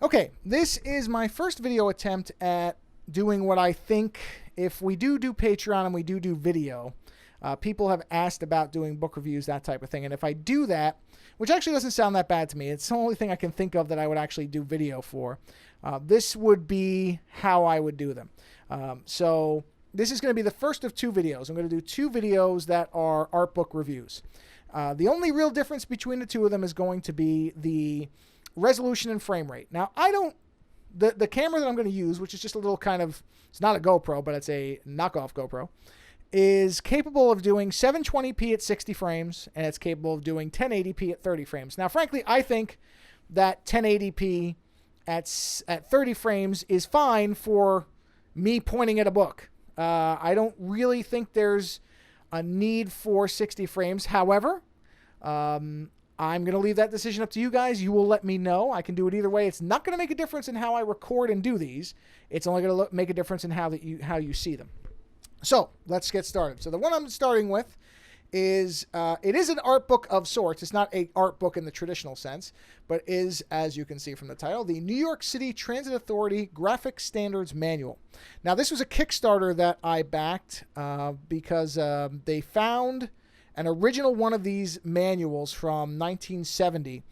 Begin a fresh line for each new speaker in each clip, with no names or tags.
Okay, this is my first video attempt at doing what I think, if we do Patreon and we do video, people have asked about doing book reviews, that type of thing. And if I do that, which actually doesn't sound that bad to me, it's the only thing I can think of that I would actually do video for. This would be how I would do them. So this is going to be the first of two videos. I'm going to do two videos that are art book reviews. The only real difference between the two of them is going to be the resolution and frame rate. Now, the camera that I'm going to use, which is just a little kind of, it's not a GoPro, but it's a knockoff GoPro, is capable of doing 720p at 60 frames, and it's capable of doing 1080p at 30 frames. Now, frankly, I think that 1080p at 30 frames is fine for me pointing at a book. I don't really think there's a need for 60 frames. However, I'm going to leave that decision up to you guys. You will let me know. I can do it either way. It's not going to make a difference in how I record and do these. It's only going to make a difference in how you see them. So let's get started. So the one I'm starting with is, it is an art book of sorts. It's not an art book in the traditional sense, but is, as you can see from the title, the New York City Transit Authority Graphic Standards Manual. Now, this was a Kickstarter that I backed because they found an original one of these manuals from 1970,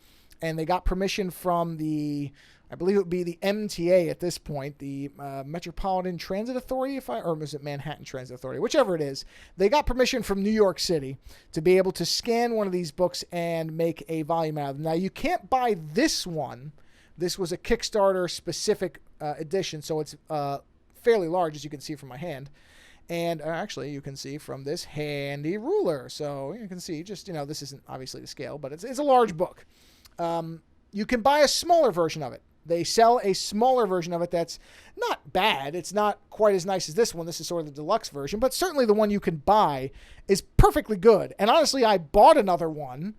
and they got permission from the, I believe it would be the MTA at this point, the Metropolitan Transit Authority, or was it Manhattan Transit Authority, whichever it is. They got permission from New York City to be able to scan one of these books and make a volume out of them. Now, you can't buy this one. This was a Kickstarter specific edition, so it's fairly large, as you can see from my hand. And actually, you can see from this handy ruler. So you can see just, this isn't obviously the scale, but it's a large book. You can buy a smaller version of it. They sell a smaller version of it that's not bad. It's not quite as nice as this one. This is sort of the deluxe version, but certainly the one you can buy is perfectly good. And honestly, I bought another one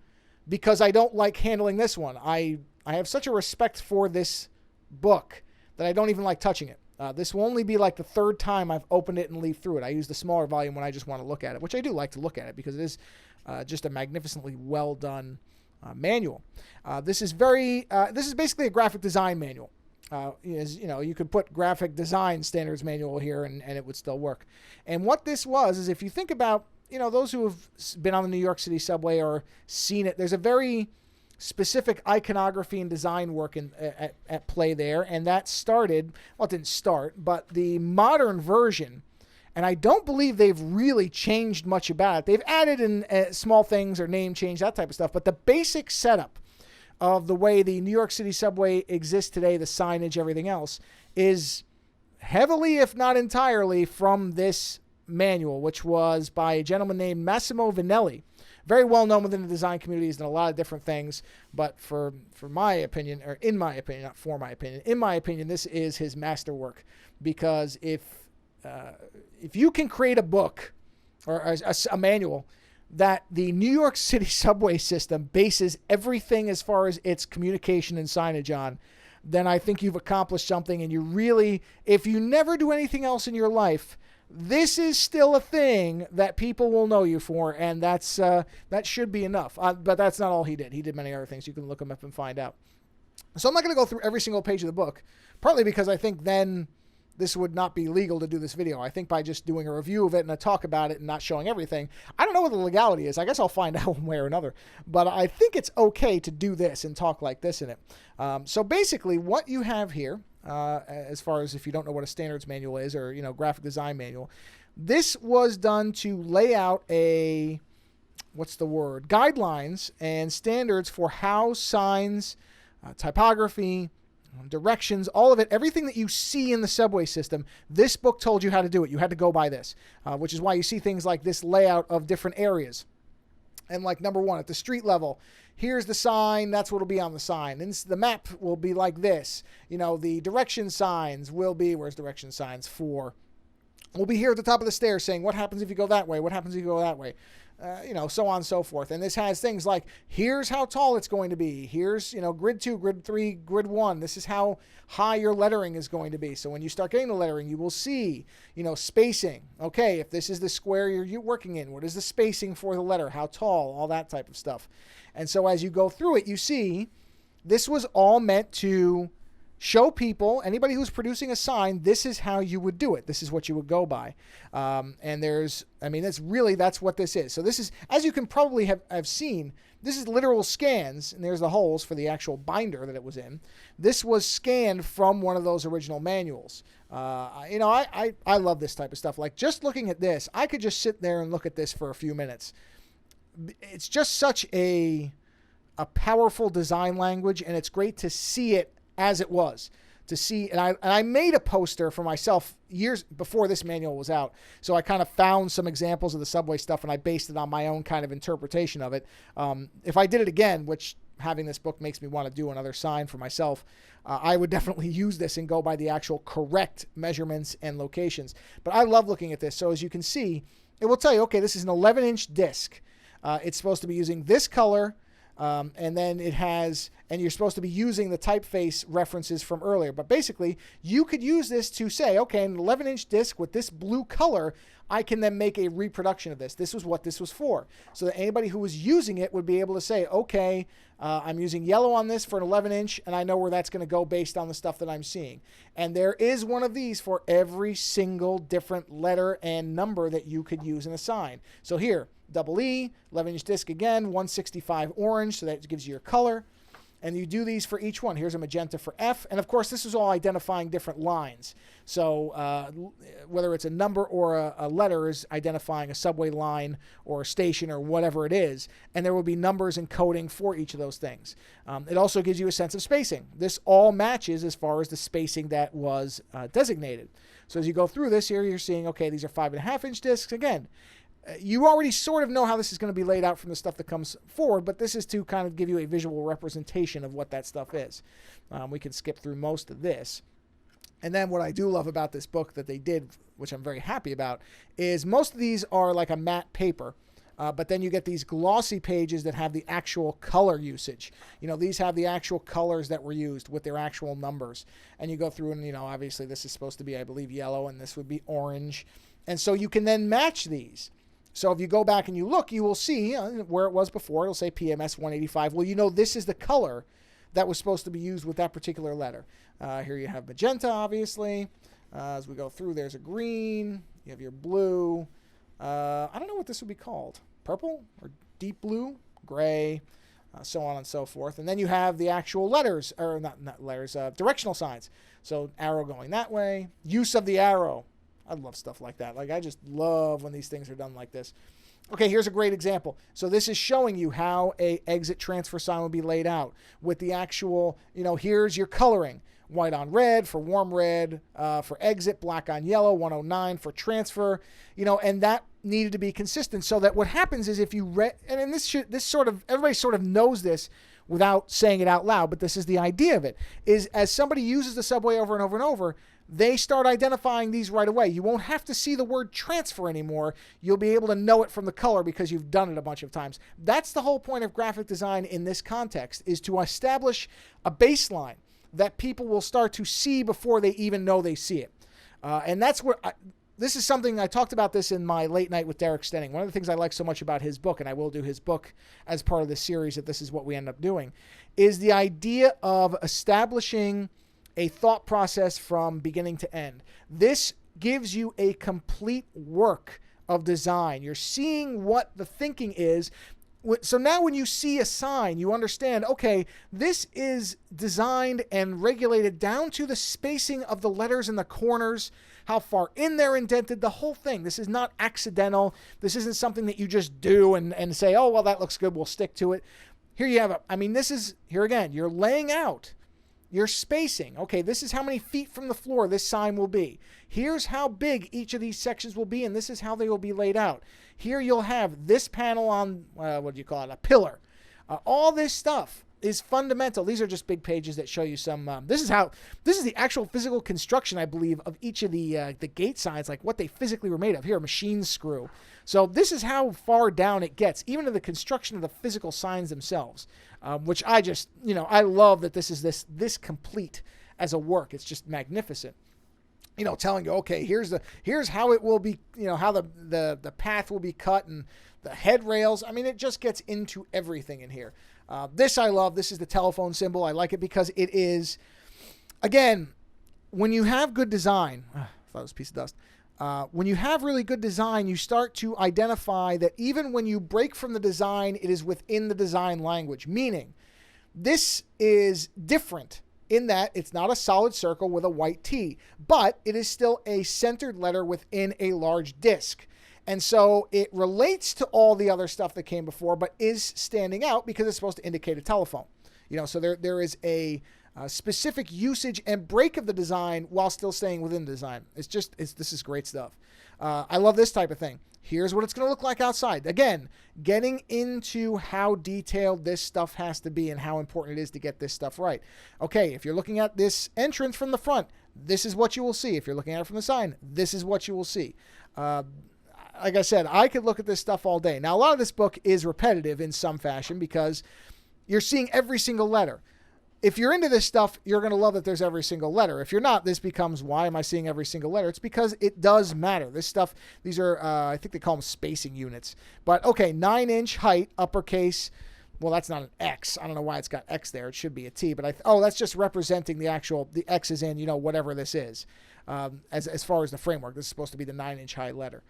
because I don't like handling this one. I have such a respect for this book that I don't even like touching it. This will only be like the third time I've opened it and leafed through it. I use the smaller volume when I just want to look at it, which I do like to look at it because it is just a magnificently well done manual. This is basically a graphic design manual. You could put graphic design standards manual here and it would still work. And what this was is, if you think about, those who have been on the New York City subway or seen it, there's a very specific iconography and design work at play there, and that started, well, it didn't start, but the modern version, and I don't believe they've really changed much about it. They've added in small things or name change, that type of stuff, but the basic setup of the way the New York City subway exists today, the signage, everything else, is heavily, if not entirely, from this manual, which was by a gentleman named Massimo Vinelli. Very well known within the design community. He's done a lot of different things, but for my opinion, or in my opinion, not for my opinion, in my opinion, this is his masterwork. Because if you can create a book or a manual that the New York City subway system bases everything as far as its communication and signage on, then I think you've accomplished something. And you really, if you never do anything else in your life, this is still a thing that people will know you for, and that should be enough. But that's not all he did. He did many other things. You can look him up and find out. So I'm not going to go through every single page of the book, partly because I think then this would not be legal to do this video. I think by just doing a review of it and a talk about it and not showing everything, I don't know what the legality is. I guess I'll find out one way or another. But I think it's okay to do this and talk like this in it. So basically what you have here, as far as if you don't know what a standards manual is, or graphic design manual, this was done to lay out guidelines and standards for how signs, typography, directions, all of it, everything that you see in the subway system, this book told you how to do it. You had to go by this, which is why you see things like this layout of different areas. And like number one, at the street level, here's the sign, that's what will be on the sign. And the map will be like this. The direction signs will be, where's direction signs for? Will be here at the top of the stairs saying, what happens if you go that way? What happens if you go that way? So on and so forth. And this has things like, here's how tall it's going to be. Here's, grid 2, grid 3, grid 1. This is how high your lettering is going to be. So when you start getting the lettering, you will see, spacing. Okay, if this is the square you're working in, what is the spacing for the letter? How tall? All that type of stuff. And so as you go through it, you see this was all meant to show people, anybody who's producing a sign, this is how you would do it. This is what you would go by. And that's what this is. So this is, as you can probably have seen, this is literal scans, and there's the holes for the actual binder that it was in. This was scanned from one of those original manuals. I love this type of stuff. Like, just looking at this, I could just sit there and look at this for a few minutes. It's just such a powerful design language, and it's great to see it as it was. To see, and I made a poster for myself years before this manual was out. So I kind of found some examples of the subway stuff, and I based it on my own kind of interpretation of it. If I did it again, which having this book makes me want to do another sign for myself, I would definitely use this and go by the actual correct measurements and locations. But I love looking at this. So as you can see, it will tell you, okay, this is an 11-inch disc. It's supposed to be using this color. And then it has, and you're supposed to be using the typeface references from earlier. But basically, you could use this to say, okay, an 11-inch disc with this blue color, I can then make a reproduction of this. This was what this was for. So that anybody who was using it would be able to say, okay, I'm using yellow on this for an 11-inch, and I know where that's going to go based on the stuff that I'm seeing. And there is one of these for every single different letter and number that you could use in a sign. So here, double E, 11-inch disc again, 165 orange, so that gives you your color. And you do these for each one. Here's a magenta for F. And, of course, this is all identifying different lines. So whether it's a number or a letter is identifying a subway line or a station or whatever it is. And there will be numbers and coding for each of those things. It also gives you a sense of spacing. This all matches as far as the spacing that was designated. So as you go through this here, you're seeing, okay, these are 5.5-inch discs. Again, you already sort of know how this is going to be laid out from the stuff that comes forward, but this is to kind of give you a visual representation of what that stuff is. We can skip through most of this. And then what I do love about this book that they did, which I'm very happy about, is most of these are like a matte paper. But then you get these glossy pages that have the actual color usage. These have the actual colors that were used with their actual numbers. And you go through and, obviously this is supposed to be, I believe, yellow, and this would be orange. And so you can then match these. So if you go back and you look, you will see where it was before. It'll say PMS 185. Well, this is the color that was supposed to be used with that particular letter. Here you have magenta, obviously. As we go through, there's a green. You have your blue. I don't know what this would be called. Purple or deep blue, gray, so on and so forth. And then you have the actual letters, or not letters, directional signs. So arrow going that way. Use of the arrow. I love stuff like that. Like, I just love when these things are done like this. Okay, here's a great example. So this is showing you how a exit transfer sign will be laid out with the actual, here's your coloring. White on red for warm red, for exit, black on yellow, 109 for transfer, and that needed to be consistent so that what happens is if you read, and everybody sort of knows this without saying it out loud, but this is the idea of it, is as somebody uses the subway over and over and over, they start identifying these right away. You won't have to see the word transfer anymore. You'll be able to know it from the color because you've done it a bunch of times. That's the whole point of graphic design in this context, is to establish a baseline that people will start to see before they even know they see it. And that's where this is something I talked about this in my late night with Derek Stenning. One of the things I like so much about his book, and I will do his book as part of this series if this is what we end up doing, is the idea of establishing a thought process from beginning to end. This gives you a complete work of design. You're seeing what the thinking is. So now when you see a sign, you understand, okay, this is designed and regulated down to the spacing of the letters in the corners, how far in they're indented, the whole thing. This is not accidental. This isn't something that you just do and say, oh, well, that looks good, we'll stick to it. Here you have this is, here again, you're laying out your spacing. Okay, this is how many feet from the floor this sign will be. Here's how big each of these sections will be, and this is how they will be laid out. Here you'll have this panel on, what do you call it, a pillar. All this stuff is fundamental. These are just big pages that show you some, this is the actual physical construction, I believe, of each of the gate signs, like what they physically were made of. Here, a machine screw. So this is how far down it gets, even to the construction of the physical signs themselves, which I just, I love that this is this complete as a work. It's just magnificent. Telling you, okay, here's how it will be, how the path will be cut and the head rails. It just gets into everything in here. This I love. This is the telephone symbol. I like it because it is Again, when you have good design, I thought it was a piece of dust. When you have really good design, you start to identify that even when you break from the design, it is within the design language. Meaning, this is different in that it's not a solid circle with a white T, but it is still a centered letter within a large disk. And so it relates to all the other stuff that came before, but is standing out because it's supposed to indicate a telephone. So there is a specific usage and break of the design while still staying within the design. This is great stuff. I love this type of thing. Here's what it's going to look like outside. Again, getting into how detailed this stuff has to be and how important it is to get this stuff right. Okay, if you're looking at this entrance from the front, this is what you will see. If you're looking at it from the side, this is what you will see. Like I said, I could look at this stuff all day. Now, a lot of this book is repetitive in some fashion because you're seeing every single letter. If you're into this stuff, you're going to love that there's every single letter. If you're not, this becomes, why am I seeing every single letter? It's because it does matter. This stuff, these are, I think they call them spacing units. But, okay, 9-inch height, uppercase. Well, that's not an X. I don't know why it's got X there. It should be a T. But, that's just representing the X is in, whatever this is. As far as the framework, this is supposed to be the 9-inch high letter.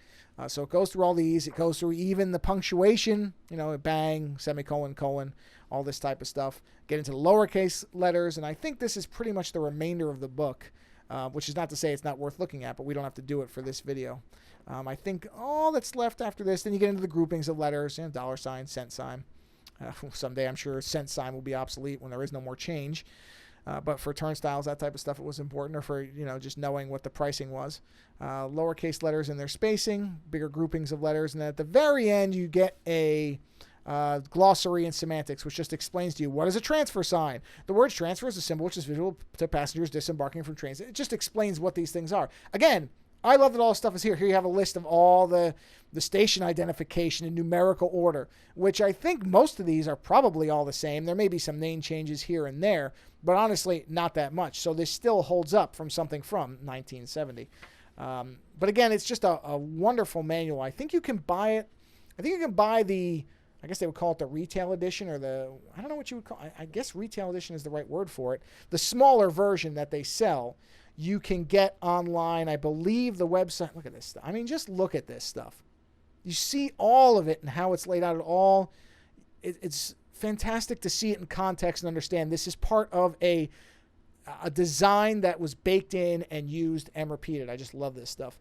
So it goes through all these. It goes through even the punctuation, bang, semicolon, colon, all this type of stuff. Get into the lowercase letters, and I think this is pretty much the remainder of the book, which is not to say it's not worth looking at, but we don't have to do it for this video. I think all that's left after this, then you get into the groupings of letters, dollar sign, cent sign. Someday I'm sure cent sign will be obsolete when there is no more change. But for turnstiles, that type of stuff, it was important, or for, just knowing what the pricing was. Lowercase letters and their spacing, bigger groupings of letters. And then at the very end, you get a glossary and semantics, which just explains to you what is a transfer sign. The word transfer is a symbol which is visual to passengers disembarking from trains. It just explains what these things are. Again, I love that all this stuff is here. Here you have a list of all the station identification in numerical order, which I think most of these are probably all the same. There may be some name changes here and there, but honestly, not that much. So this still holds up from something from 1970. But again, it's just a wonderful manual. I think you can buy it. I think you can buy I guess they would call it the retail edition, or I don't know what you would call it. I guess retail edition is the right word for it. The smaller version that they sell, you can get online. I believe the website, look at this stuff. I mean, just look at this stuff. You see all of it and how it's laid out at all. It's fantastic to see it in context and understand this is part of a design that was baked in and used and repeated. I just love this stuff.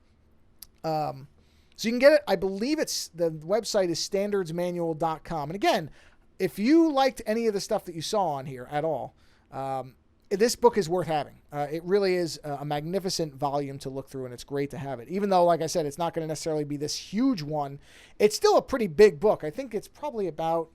So you can get it. I believe the website is standardsmanual.com. And again, if you liked any of the stuff that you saw on here at all, this book is worth having. It really is a magnificent volume to look through, and it's great to have it. Even though, like I said, it's not going to necessarily be this huge one, it's still a pretty big book. I think it's probably about,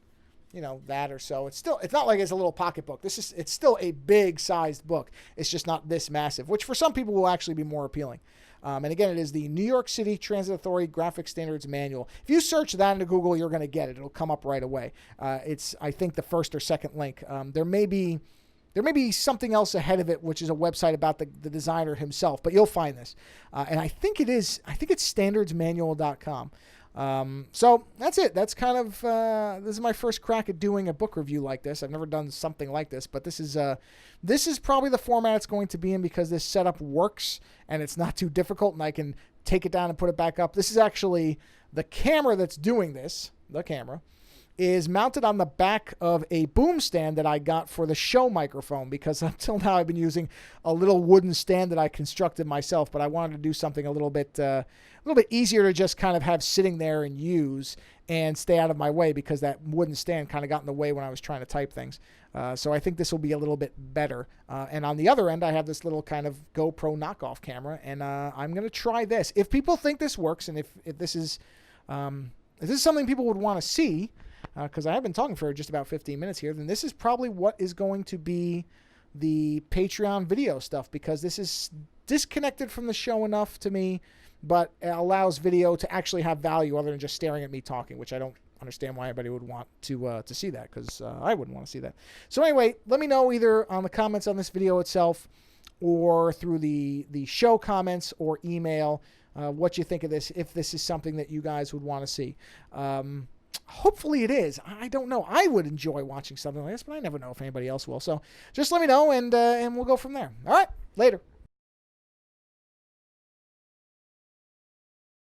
that or so. It's not like it's a little pocket book. It's still a big sized book. It's just not this massive, which for some people will actually be more appealing. And again, it is the New York City Transit Authority Graphic Standards Manual. If you search that into Google, you're going to get it. It'll come up right away. It's, I think, the first or second link. There may be something else ahead of it, which is a website about the designer himself, but you'll find this. And I think it's standardsmanual.com. So that's it. That's kind of, this is my first crack at doing a book review like this. I've never done something like this, but this is probably the format it's going to be in because this setup works and it's not too difficult and I can take it down and put it back up. This is actually the camera that's doing this. The camera is mounted on the back of a boom stand that I got for the show microphone because until now I've been using a little wooden stand that I constructed myself, but I wanted to do something a little bit easier to just kind of have sitting there and use and stay out of my way because that wooden stand kind of got in the way when I was trying to type things. So I think this will be a little bit better. And on the other end, I have this little kind of GoPro knockoff camera, and I'm going to try this. If people think this works, and if this is something people would want to see, because I have been talking for just about 15 minutes here, then this is probably what is going to be the Patreon video stuff, because this is disconnected from the show enough to me, but it allows video to actually have value other than just staring at me talking, which I don't understand why anybody would want to see that, because I wouldn't want to see that. So anyway, let me know either on the comments on this video itself or through the show comments or email what you think of this, if this is something that you guys would want to see. Hopefully it is. I don't know. I would enjoy watching something like this, but I never know if anybody else will. So just let me know, and we'll go from there. All right, later.